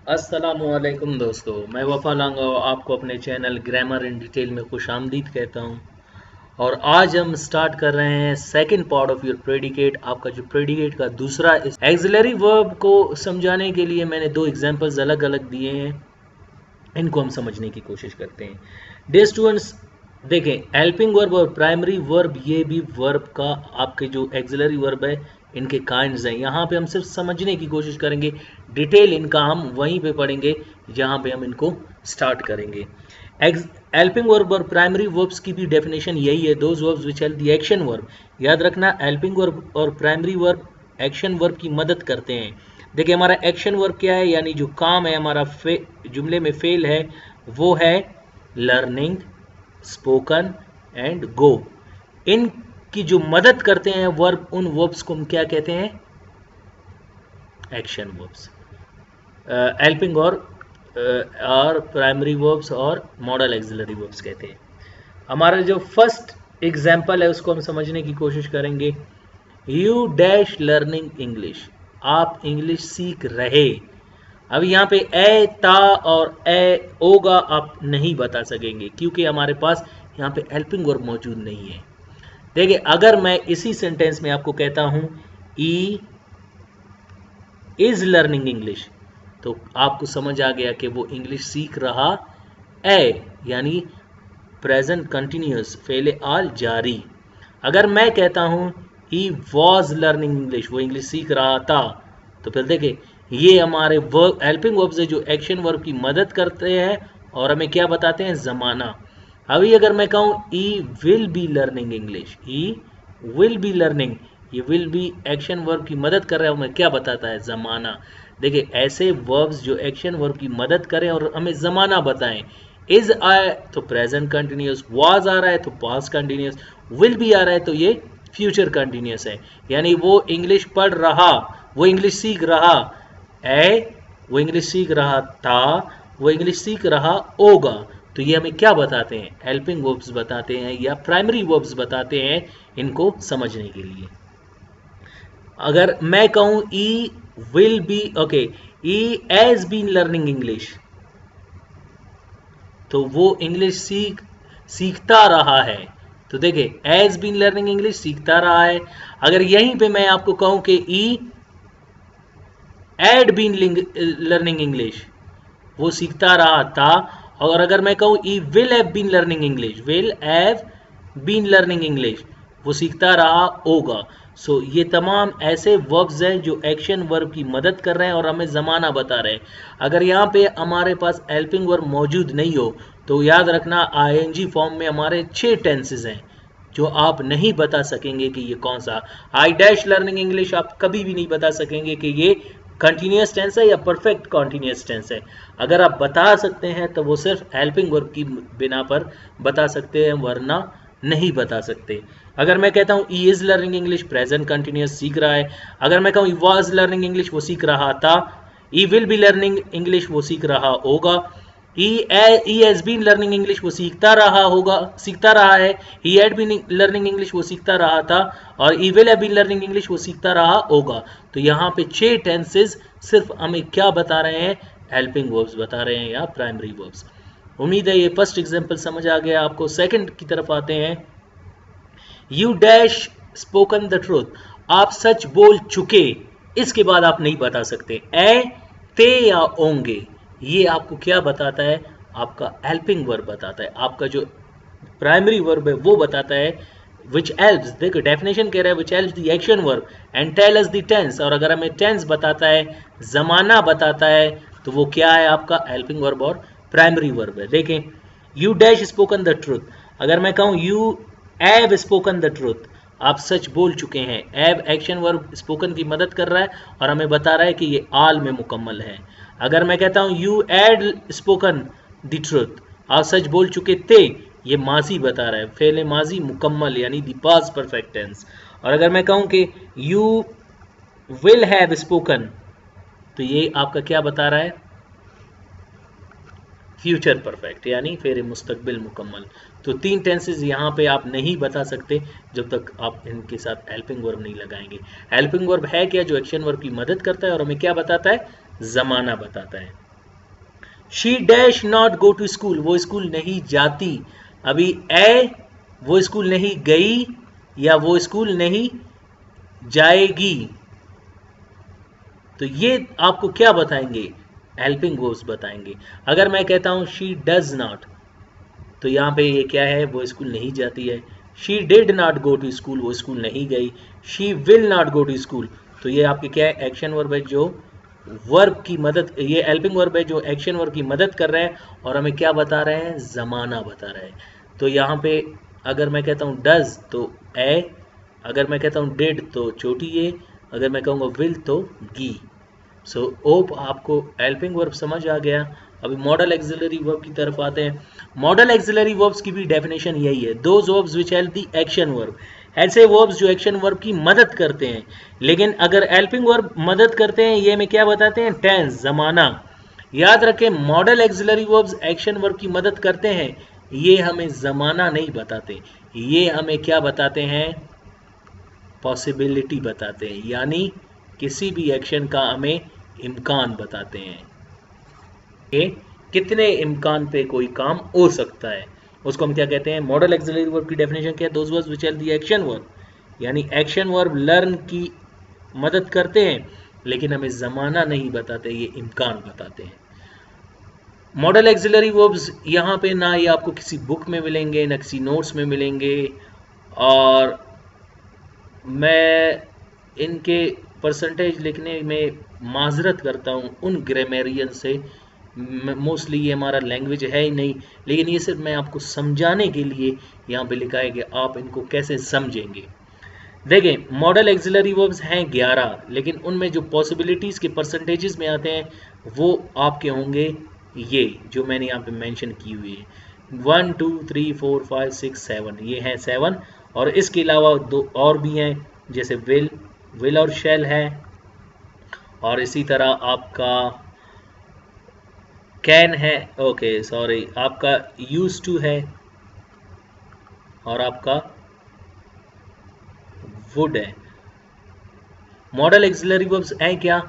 अस्सलामुअलैकुम दोस्तों, मैं वफा लांगा आपको अपने चैनल ग्रामर इन डिटेल में खुशामदीद कहता हूं। और आज हम स्टार्ट कर रहे हैं second part of your predicate. आपका जो प्रेडिकेट का दूसरा एक्सिलरी वर्ब को समझाने के लिए मैंने दो एग्जांपल्स अलग अलग दिए हैं, इनको हम समझने की कोशिश करते हैं। डियर स्टूडेंट्स, देखें, हेल्पिंग वर्ब और प्राइमरी वर्ब, ये भी वर्ब का आपके जो एक्सिलरी वर्ब है इनके काइंड्स हैं। यहाँ पे हम सिर्फ समझने की कोशिश करेंगे, डिटेल इनका हम वहीं पे पढ़ेंगे जहाँ पे हम इनको स्टार्ट करेंगे। हेल्पिंग वर्ब और प्राइमरी वर्ब्स की भी डेफिनेशन यही है, those verbs which help the action verb. याद रखना, हेल्पिंग वर्ब और प्राइमरी वर्ब एक्शन वर्ब की मदद करते हैं। देखिए, हमारा एक्शन वर्ब क्या है, यानी जो काम है हमारा जुमले में फेल है, वो है लर्निंग, स्पोकन एंड गो। इनकी जो मदद करते हैं वर्ब, उन वर्ब्स को हम क्या कहते हैं? Action verbs. हेल्पिंग और प्राइमरी वर्ब्स और मॉडल एक्सिलरी वर्ब्स कहते हैं। हमारा जो फर्स्ट एग्जाम्पल है उसको हम समझने की कोशिश करेंगे। यू डैश लर्निंग इंग्लिश, आप इंग्लिश सीख रहे। अब यहाँ पे ए, ता और ए, ओगा आप नहीं बता सकेंगे क्योंकि हमारे पास यहाँ पे हेल्पिंग वर्ब मौजूद नहीं है। देखिए, अगर मैं इसी सेंटेंस में आपको कहता हूं ई इज लर्निंग इंग्लिश, तो आपको समझ आ गया कि वो इंग्लिश सीख रहा है, यानी प्रेजेंट कंटिन्यूअस, फेले आल जारी। अगर मैं कहता हूं ही वॉज लर्निंग इंग्लिश, वो इंग्लिश सीख रहा था, तो फिर देखिए ये हमारे वर्ब, हेल्पिंग वर्ब से जो एक्शन वर्ब की मदद करते हैं और हमें क्या बताते हैं? जमाना। अभी अगर मैं कहूं I will be learning English, I will be learning, ये विल बी एक्शन वर्ब की मदद कर रहा है, हमें क्या बताता है? जमाना। देखिए, ऐसे वर्ब्स जो एक्शन वर्ब की मदद करें और हमें जमाना बताएं। इज आए तो प्रेजेंट कंटिन्यूअस, वाज आ रहा है तो पास्ट कंटिन्यूअस, विल भी आ रहा है तो ये फ्यूचर कंटिन्यूअस है। यानी वो इंग्लिश पढ़ रहा, वो इंग्लिश सीख रहा है, वो इंग्लिश सीख रहा था, वो इंग्लिश सीख रहा होगा। तो ये हमें क्या बताते हैं? हेल्पिंग वर्ब्स बताते हैं या प्राइमरी वर्ब्स बताते हैं, इनको समझने के लिए। अगर मैं कहूं I will be, okay, I has been learning English, तो वो इंग्लिश सीखता रहा है। तो देखिए, एज बीन लर्निंग इंग्लिश, सीखता रहा है। अगर यहीं पे मैं आपको कहूं कि I had been learning English, वो सीखता रहा था। और अगर मैं कहूं I will have been learning English, will have been learning English, वो सीखता रहा होगा। सो ये तमाम ऐसे वर्ब्स हैं जो एक्शन वर्ब की मदद कर रहे हैं और हमें जमाना बता रहे हैं। अगर यहाँ पे हमारे पास हेल्पिंग वर्ब मौजूद नहीं हो तो याद रखना, आईएनजी फॉर्म में हमारे 6 टेंसेस हैं जो आप नहीं बता सकेंगे कि ये कौन सा। आई डैश लर्निंग इंग्लिश, आप कभी भी नहीं बता सकेंगे कि ये कंटिन्यूअस टेंस है या परफेक्ट कंटिन्यूअस टेंस है। अगर आप बता सकते हैं तो वो सिर्फ हेल्पिंग वर्ब की बिना पर बता सकते हैं, वरना नहीं बता सकते। अगर मैं कहता हूँ E is learning English, present continuous, सीख रहा है। अगर मैं कहूँ ई वॉज लर्निंग इंग्लिश, वो सीख रहा था। I will be learning English, वो सीख रहा होगा। I has been learning English, वो सीखता रहा होगा, सीखता रहा है। He had been learning English, वो सीखता रहा था। और I will have been learning English, वो सीखता रहा होगा। तो यहाँ पे 6 टेंसेस सिर्फ हमें क्या बता रहे हैं? हेल्पिंग वर्ब्स बता रहे हैं या प्राइमरी वर्ब्स। उम्मीद है ये फर्स्ट एग्जांपल समझ आ गया आपको। सेकंड की तरफ आते हैं। You dash spoken the truth, आप सच बोल चुके, इसके बाद आप नहीं बता सकते ए, ते या ओंगे। ये आपको क्या बताता है? आपका हेल्पिंग वर्ब बताता है। आपका जो प्राइमरी वर्ब है वो बताता है विच हेल्प्स, देखो डेफिनेशन कह रहा है which helps the action verb and tell us the tense. और अगर हमें टेंस बताता है, जमाना बताता है, तो वो क्या है? आपका हेल्पिंग वर्ब और प्राइमरी वर्ब है। देखें, you dash spoken the truth, अगर मैं कहूँ you have spoken the truth, आप सच बोल चुके हैं। हैव एक्शन वर्ब स्पोकन की मदद कर रहा है और हमें बता रहा है कि ये आल में मुकम्मल है। अगर मैं कहता हूँ you had spoken the truth, आप सच बोल चुके थे, ये माजी बता रहा है, फेले माजी मुकम्मल यानी दी पास्ट परफेक्ट टेंस। और अगर मैं कहूँ कि यू विल हैव स्पोकन, तो ये आपका क्या बता रहा है? फ्यूचर परफेक्ट यानी फेरे मुस्तकबिल मुकम्मल। तो 3 टेंसेस यहाँ पे आप नहीं बता सकते जब तक आप इनके साथ हेल्पिंग वर्ब नहीं लगाएंगे। हेल्पिंग वर्ब है क्या? जो एक्शन वर्ब की मदद करता है और हमें क्या बताता है? जमाना बताता है। She dash not go to school, वो स्कूल नहीं जाती। अभी ए, वो स्कूल नहीं गई या वो स्कूल नहीं जाएगी, तो ये आपको क्या बताएंगे, हेल्पिंग वर्ब्स बताएंगे। अगर मैं कहता हूं शी डज नॉट, तो यहाँ पे ये क्या है, वो स्कूल नहीं जाती है। She did not go to school, वो स्कूल नहीं गई। She will not go to school, तो ये आपके क्या है, एक्शन वर्ब है जो वर्ब की मदद, ये हेल्पिंग वर्ब है जो एक्शन वर्ब की मदद कर रहे हैं और हमें क्या बता रहे हैं, जमाना बता रहे हैं। तो यहाँ पे अगर मैं कहता हूँ डज तो ए, अगर मैं कहता हूँ डिड तो छोटी ए, अगर मैं कहूँगा विल तो गी। सो होप आपको हेल्पिंग वर्ब समझ आ गया। अभी मॉडल एक्सिलरी वर्ब की तरफ आते हैं। मॉडल एक्सिलरी वर्ब्स की भी डेफिनेशन यही है, those verbs which help the action verb, ऐसे वर्ब्स जो एक्शन वर्ब की मदद करते हैं। लेकिन अगर हेल्पिंग वर्ब मदद करते हैं, ये हमें क्या बताते हैं, टेंस, जमाना। याद रखें, model auxiliary verbs action verb की मदद करते हैं, ये हमें जमाना नहीं बताते, ये हमें क्या बताते हैं, पॉसिबिलिटी बताते हैं, यानी किसी भी एक्शन का हमें इम्कान बताते हैं कि कितने इम्कान पे कोई काम हो सकता है, उसको हम क्या कहते हैं, मॉडल एक्सिलरी वर्ब की डेफिनेशन क्या है, those verbs which help the action verb, यानी एक्शन वर्ब लर्न की मदद करते हैं लेकिन हमें जमाना नहीं बताते, ये इम्कान बताते हैं। मॉडल एक्सिलरी वर्ब्स यहाँ पे ना ये आपको किसी बुक में मिलेंगे ना किसी नोट्स में मिलेंगे, और मैं इनके परसेंटेज लिखने में माजरत करता हूँ उन ग्रामेरियन से, मोस्टली ये हमारा लैंग्वेज है ही नहीं, लेकिन ये सिर्फ मैं आपको समझाने के लिए यहाँ पे लिखा है कि आप इनको कैसे समझेंगे। देखें, मॉडल एक्सिलरी वर्ब्स हैं 11, लेकिन उनमें जो पॉसिबिलिटीज़ के परसेंटेजेस में आते हैं वो आपके होंगे ये जो मैंने यहाँ पे मेंशन की हुई है, 1 2 3 4 5 6 7, ये हैं 7, और इसके अलावा दो और भी हैं, जैसे विल और शैल है, और इसी तरह आपका कैन है, ओके सॉरी, आपका यूज टू है, और आपका वुड है। मॉडल एक्सिलरी वर्ब्स हैं क्या?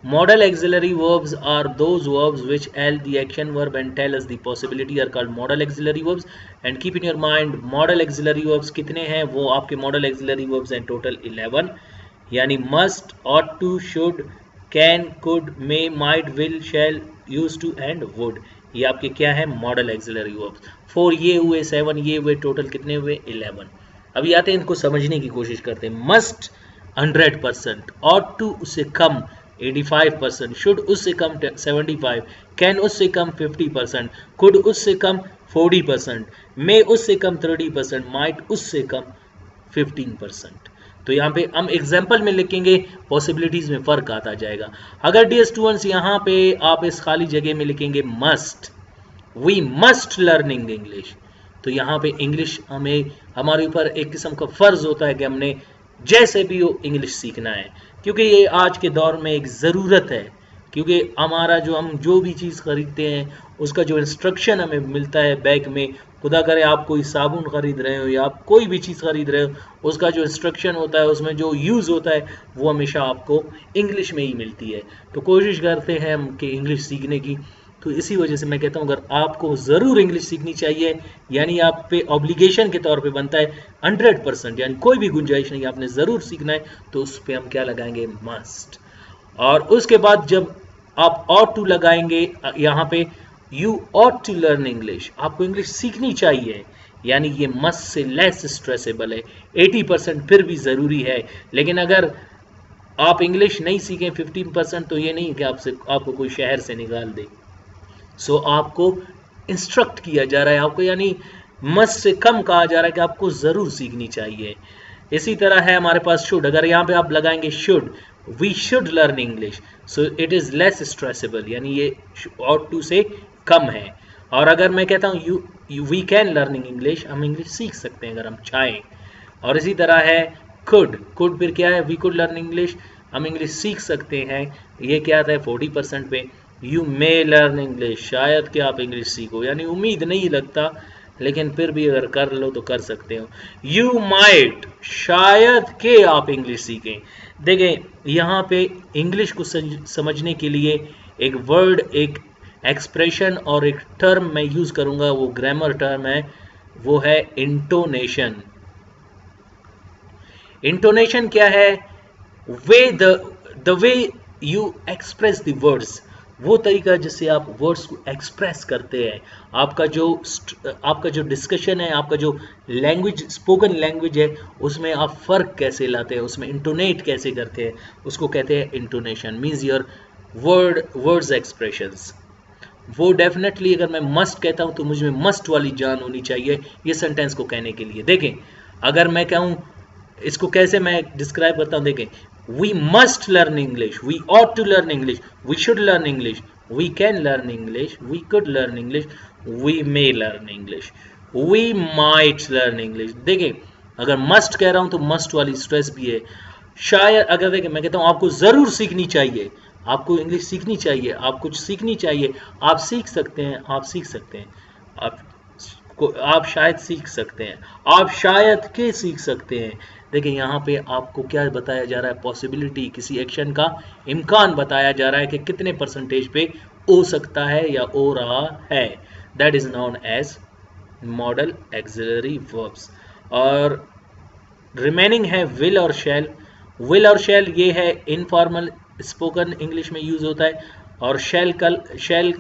Modal auxiliary verbs are those verbs which help the action verb and tell us the possibility are called modal auxiliary verbs. And keep in your mind, modal auxiliary verbs कितने हैं? वो आपके modal auxiliary verbs हैं total 11, यानी must, ought to, should, can, could, may, might, will, shall, used to and would. ये आपके क्या है? modal auxiliary verbs। 4 ये हुए, 7 ये हुए, total कितने हुए? 11। अभी आते हैं इनको समझने की कोशिश करते हैं। must 100%, ought to उससे कम 85%, शुड उससे कम 75%, कैन उससे कम 50%, कुड उससे कम 40%, मे उससे कम 30%, माइट उससे कम 15%। तो यहाँ पे हम एग्जाम्पल में लिखेंगे, पॉसिबिलिटीज में फर्क आता जाएगा। अगर डी स्टूडेंट्स यहाँ पे आप इस खाली जगह में लिखेंगे must, we must learning English, तो यहाँ पे इंग्लिश हमें, हमारे ऊपर एक किस्म का फर्ज होता है कि हमने जैसे भी हो इंग्लिश सीखना है, क्योंकि ये आज के दौर में एक ज़रूरत है। क्योंकि हमारा जो हम जो भी चीज़ खरीदते हैं उसका जो इंस्ट्रक्शन हमें मिलता है बैग में, खुदा करे आप कोई साबुन खरीद रहे हो या आप कोई भी चीज़ खरीद रहे हो, उसका जो इंस्ट्रक्शन होता है, उसमें जो यूज़ होता है, वो हमेशा आपको इंग्लिश में ही मिलती है। तो कोशिश करते हैं हम कि इंग्लिश सीखने की। तो इसी वजह से मैं कहता हूँ अगर आपको ज़रूर इंग्लिश सीखनी चाहिए, यानी आप पे ऑब्लिगेशन के तौर पे बनता है 100%, यानी कोई भी गुंजाइश नहीं, आपने ज़रूर सीखना है, तो उस पर हम क्या लगाएंगे? मस्ट। और उसके बाद जब आप ought to लगाएंगे यहाँ पे, you ought to learn English, आपको इंग्लिश सीखनी चाहिए, यानी ये मस्ट से लेस स्ट्रेसेबल है, 80% फिर भी ज़रूरी है। लेकिन अगर आप इंग्लिश नहीं सीखें 15%, तो ये नहीं कि आपको कोई शहर से निकाल दे। सो आपको इंस्ट्रक्ट किया जा रहा है, आपको यानी मस्ट से कम कहा जा रहा है कि आपको ज़रूर सीखनी चाहिए। इसी तरह है हमारे पास शुड, अगर यहाँ पे आप लगाएंगे should, we should learn English, so it is less stressable, यानी ये ought to से कम है। और अगर मैं कहता हूँ वी कैन लर्निंग इंग्लिश, हम इंग्लिश सीख सकते हैं अगर हम चाहें। और इसी तरह है कुड फिर क्या है? वी कुड लर्न इंग्लिश, हम इंग्लिश सीख सकते हैं, ये क्या आता है? 40% पे। यू मे लर्न इंग्लिश, शायद कि आप इंग्लिश सीखो, यानी उम्मीद नहीं लगता, लेकिन फिर भी अगर कर लो तो कर सकते हो। यू माइट, शायद कि आप इंग्लिश सीखें। देखें यहाँ पे इंग्लिश को समझने के लिए एक वर्ड, एक एक्सप्रेशन और एक टर्म मैं यूज करूंगा, वो ग्रामर टर्म है, वो है इंटोनेशन। इंटोनेशन क्या है? The way you express the words, वो तरीका जिससे आप वर्ड्स को एक्सप्रेस करते हैं। आपका जो डिस्कशन है, आपका जो लैंग्वेज, स्पोकन लैंग्वेज है, उसमें आप फर्क कैसे लाते हैं, उसमें इंटोनेट कैसे करते हैं, उसको कहते हैं intonation. Means your words expressions. वो डेफिनेटली अगर मैं मस्ट कहता हूं तो मुझे मस्ट वाली जान होनी चाहिए ये सेंटेंस को कहने के लिए। देखें, अगर मैं कहूं, इसको कैसे मैं डिस्क्राइब करता हूं, देखें, we must learn English, we ought to learn English, we should learn English, we can learn English, we could learn English, we may learn English, we might learn English. देखें, अगर मस्ट कह रहा हूं तो must वाली stress भी है। शायद अगर देखें, मैं कहता हूं आपको जरूर सीखनी चाहिए, आपको इंग्लिश सीखनी चाहिए, आप कुछ सीखनी चाहिए, आप सीख सकते हैं, आप सीख सकते हैं, आप शायद सीख सकते हैं, आप शायद के सीख सकते हैं। देखिए यहाँ पे आपको क्या बताया जा रहा है? पॉसिबिलिटी, किसी एक्शन का इम्कान बताया जा रहा है कि कितने परसेंटेज पे हो सकता है या हो रहा है। That is known as modal auxiliary verbs. और रिमेनिंग है विल और शैल। विल और शैल ये है इनफॉर्मल स्पोकन इंग्लिश में यूज होता है, और shall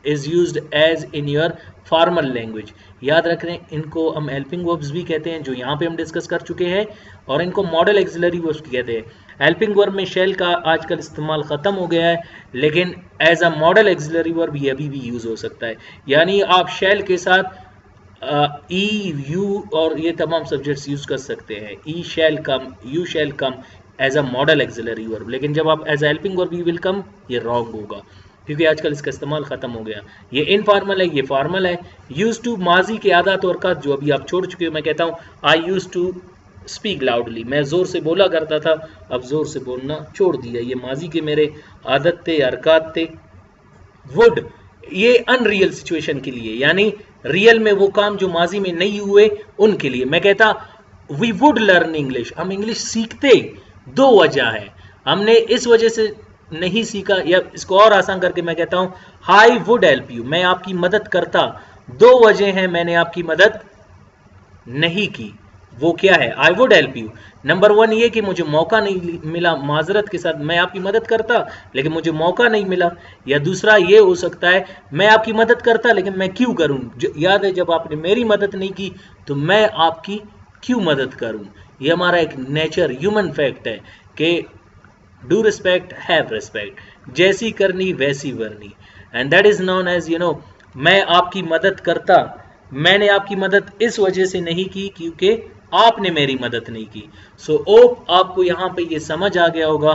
is used as in your formal language. याद रख रहे हैं, इनको हम हेल्पिंग वर्ब्स भी कहते हैं, जो यहाँ पे हम डिस्कस कर चुके हैं, और इनको मॉडल एक्सिलरी वर्ब्स कहते हैं। हेल्पिंग वर्ब में शैल का आजकल इस्तेमाल खत्म हो गया है, लेकिन as a modal auxiliary verb ये अभी भी यूज हो सकता है। यानी आप शैल के साथ ई, यू और ये तमाम सब्जेक्ट्स यूज कर सकते हैं। I shall come, you shall come as a modal auxiliary verb, लेकिन जब आप as a helping verb you will come, ये रॉन्ग होगा, क्योंकि आजकल इसका इस्तेमाल खत्म हो गया। ये इनफॉर्मल है, ये फॉर्मल है। यूज टू, माजी के आदत और हरकत जो अभी आप छोड़ चुके हो। मैं कहता हूँ आई यूज टू स्पीक लाउडली, मैं जोर से बोला करता था, अब जोर से बोलना छोड़ दिया। ये माजी के मेरे आदत थे, हरकत थे। वुड, ये अनरियल सिचुएशन के लिए, यानी रियल में वो काम जो माजी में नहीं हुए उनके लिए। मैं कहता वी वुड लर्न इंग्लिश, हम इंग्लिश सीखते। दो वजह है, हमने इस वजह से नहीं सीखा, या इसको और आसान करके मैं कहता हूं आई वुड हेल्प यू, मैं आपकी मदद करता। दो वजह हैं मैंने आपकी मदद नहीं की। वो क्या है? I would help you. Number one ये कि मुझे मौका नहीं मिला, माजरत के साथ मैं आपकी मदद करता लेकिन मुझे मौका नहीं मिला। या दूसरा ये हो सकता है मैं आपकी मदद करता लेकिन मैं क्यों करूं? याद है जब आपने मेरी मदद नहीं की तो मैं आपकी क्यों मदद करूं? ये हमारा एक नेचर, ह्यूमन फैक्ट है कि डू रिस्पेक्ट हैव रिस्पेक्ट, जैसी करनी वैसी वरनी। And that is known as मैं आपकी मदद करता, मैंने आपकी मदद इस वजह से नहीं की क्योंकि आपने मेरी मदद नहीं की। सो होप आपको यहाँ पे ये समझ आ गया होगा